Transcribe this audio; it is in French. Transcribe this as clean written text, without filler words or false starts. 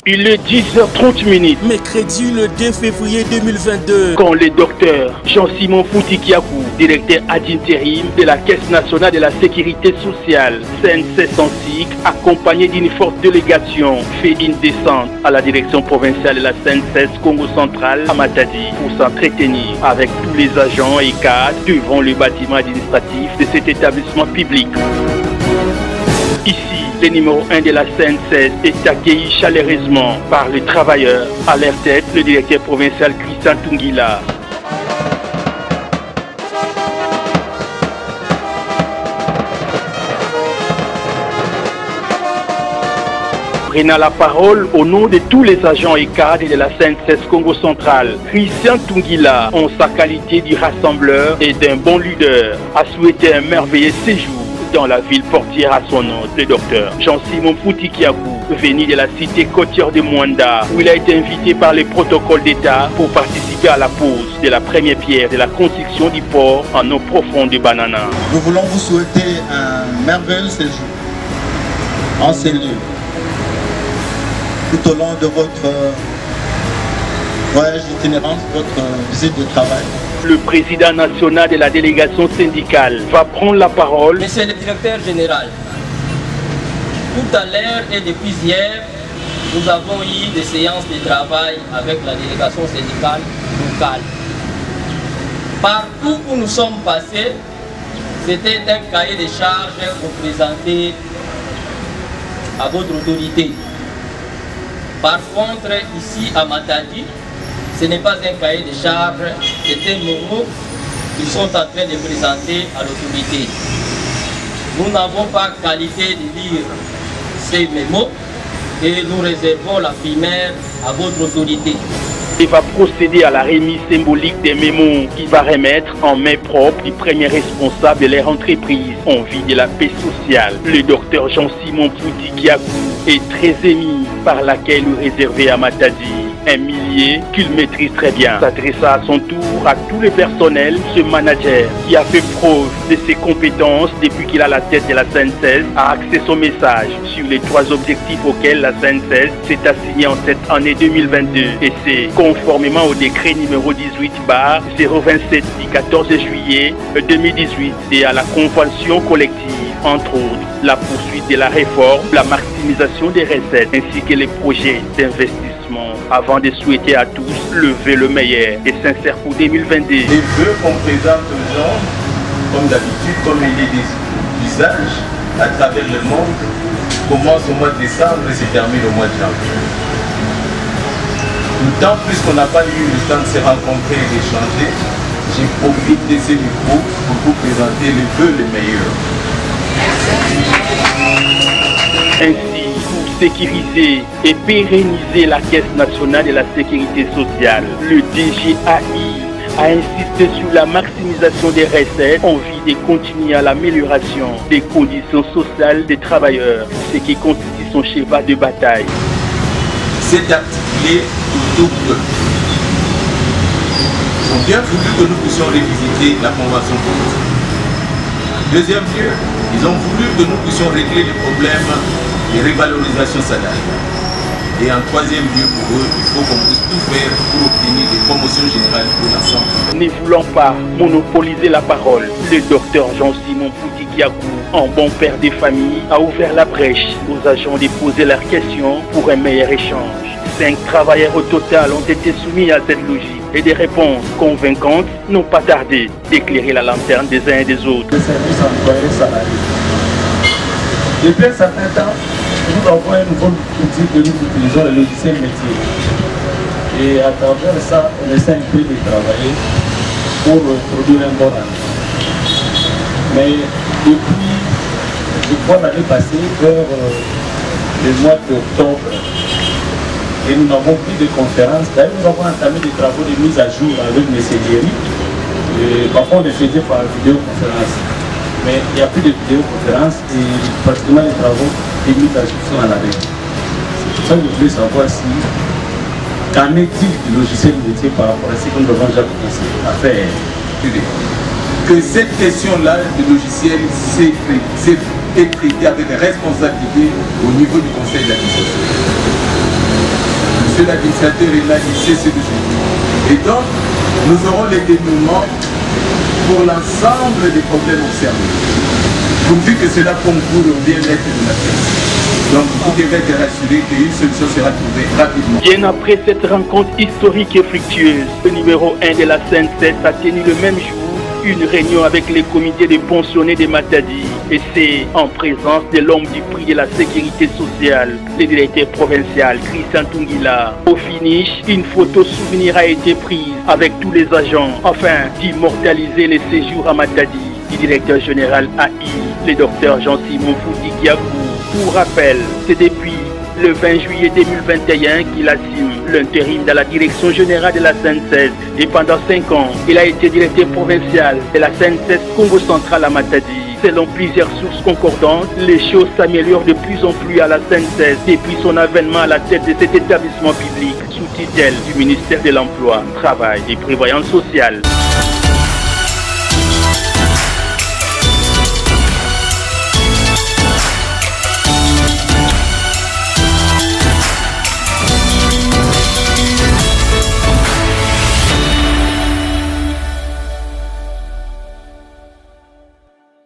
Il est 10h30. Mercredi le 2 février 2022. Quand le docteur Jean-Simon Foutikiakou, directeur d'intérim de la Caisse nationale de la sécurité sociale, CNCS en SIC, accompagné d'une forte délégation, fait une descente à la direction provinciale de la CNCS Congo central à Matadi pour s'entretenir avec tous les agents et cadres devant le bâtiment administratif de cet établissement public. Ici, le numéro 1 de la CNCS est accueilli chaleureusement par les travailleurs, à leur tête le directeur provincial Christian Tungila. Prenant la parole au nom de tous les agents et cadres de la CNCS Congo central, Christian Tungila, en sa qualité de rassembleur et d'un bon leader, a souhaité un merveilleux séjour dans la ville portière à son nom, le docteur Jean-Simon Foutikiakou, venu de la cité côtière de Mwanda, où il a été invité par les protocoles d'État pour participer à la pose de la première pierre de la construction du port en eau profonde de Banana. Nous voulons vous souhaiter un merveilleux séjour en ces lieux, tout au long de votre voyage itinérant, votre visite de travail. Le président national de la délégation syndicale va prendre la parole. Monsieur le directeur général, tout à l'heure et depuis hier, nous avons eu des séances de travail avec la délégation syndicale locale. Partout où nous sommes passés, c'était un cahier de charges pour présenter à votre autorité. Par contre, ici à Matadi, ce n'est pas un cahier de charges, c'est un mémo qu'ils sont en train de présenter à l'autorité. Nous n'avons pas qualité de lire ces mémos et nous réservons la primaire à votre autorité. Il va procéder à la remise symbolique des mémos qu'il va remettre en main propre du premier responsable de leur entreprise en vue de la paix sociale. Le docteur Jean-Simon Foutikiakou est très ému par l'accueil réservé à Matadi. Un millier qu'il maîtrise très bien. S'adressa à son tour à tous les personnels, ce manager qui a fait preuve de ses compétences depuis qu'il a la tête de la CNCS, a axé son message sur les 3 objectifs auxquels la CNCS s'est assignée en cette année 2022. Et c'est conformément au décret numéro 18/027 du 14 juillet 2018 et à la convention collective, entre autres, la poursuite de la réforme, la maximisation des recettes ainsi que les projets d'investissement avant de souhaiter à tous le vœu le meilleur et sincère pour 2022. Les vœux qu'on présente aux gens, comme d'habitude, comme il est des usages à travers le monde, commencent au mois de décembre et se terminent au mois de janvier. D'autant plus qu'on n'a pas eu le temps de se rencontrer et d'échanger, je profite de ce micro pour vous présenter les vœux les meilleurs. Ainsi, pour sécuriser et pérenniser la Caisse nationale de la sécurité sociale, le DGAI a insisté sur la maximisation des recettes en vue de continuer à l'amélioration des conditions sociales des travailleurs, ce qui constitue son cheval de bataille. C'est articulé autour d'eux. Ils ont bien voulu que nous puissions revisiter la convention politique. Deuxième lieu, ils ont voulu que nous puissions régler les problèmes de révalorisation salariale. Et en troisième lieu, pour eux, il faut qu'on puisse tout faire pour obtenir des promotions générales pour l'ensemble. Ne voulant pas monopoliser la parole, le docteur Jean-Simon Foutikiakou, en bon père de famille, a ouvert la brèche aux agents de poser leurs questions pour un meilleur échange. 5 travailleurs au total ont été soumis à cette logique et des réponses convaincantes n'ont pas tardé d'éclairer la lanterne des uns et des autres. Le service employé salarié. Depuis un certain temps, nous avons un nouveau outil que nous utilisons, le logiciel métier. Et à travers ça, on essaie un peu de travailler pour produire un bon rendement. Mais depuis, je crois l'année passée, vers le mois d'octobre, et nous n'avons plus de conférences. D'ailleurs, nous avons entamé des travaux de mise à jour avec M. Guéry. Parfois, on les faisait par vidéoconférence. Mais il n'y a plus de vidéoconférence et pratiquement les travaux de mise à jour sont à l'arrêt. C'est pour ça que je voulais savoir si, qu'en est-il du logiciel métier par rapport à ce que nous avons déjà commencé à faire. Que cette question-là du logiciel s'est traitée avec responsabilité au niveau du conseil d'administration. Monsieur l'administrateur est là, il sait ce que je dis. Et donc, nous aurons les dénouements pour l'ensemble des problèmes observés, pourvu que cela concourt au bien-être de la pièce. Donc vous devez être rassuré qu'une solution sera trouvée rapidement. Bien après cette rencontre historique et fructueuse, le numéro 1 de la CNSS a tenu le même jour une réunion avec les comités de pensionnés de Matadi. Et c'est en présence de l'homme du prix de la sécurité sociale, le directeur provincial Christian Tungila. Au finish, une photo souvenir a été prise avec tous les agents afin d'immortaliser les séjours à Matadi du directeur général AI, le docteur Jean-Simon Fouti-Kiakou. Pour rappel, c'est depuis le 20 juillet 2021 qu'il assume l'intérim dans la direction générale de la CNSS. Et pendant 5 ans, il a été directeur provincial de la CNSS Congo Central à Matadi. Selon plusieurs sources concordantes, les choses s'améliorent de plus en plus à la CNSS depuis son avènement à la tête de cet établissement public sous tutelle du ministère de l'Emploi, Travail et Prévoyance sociale.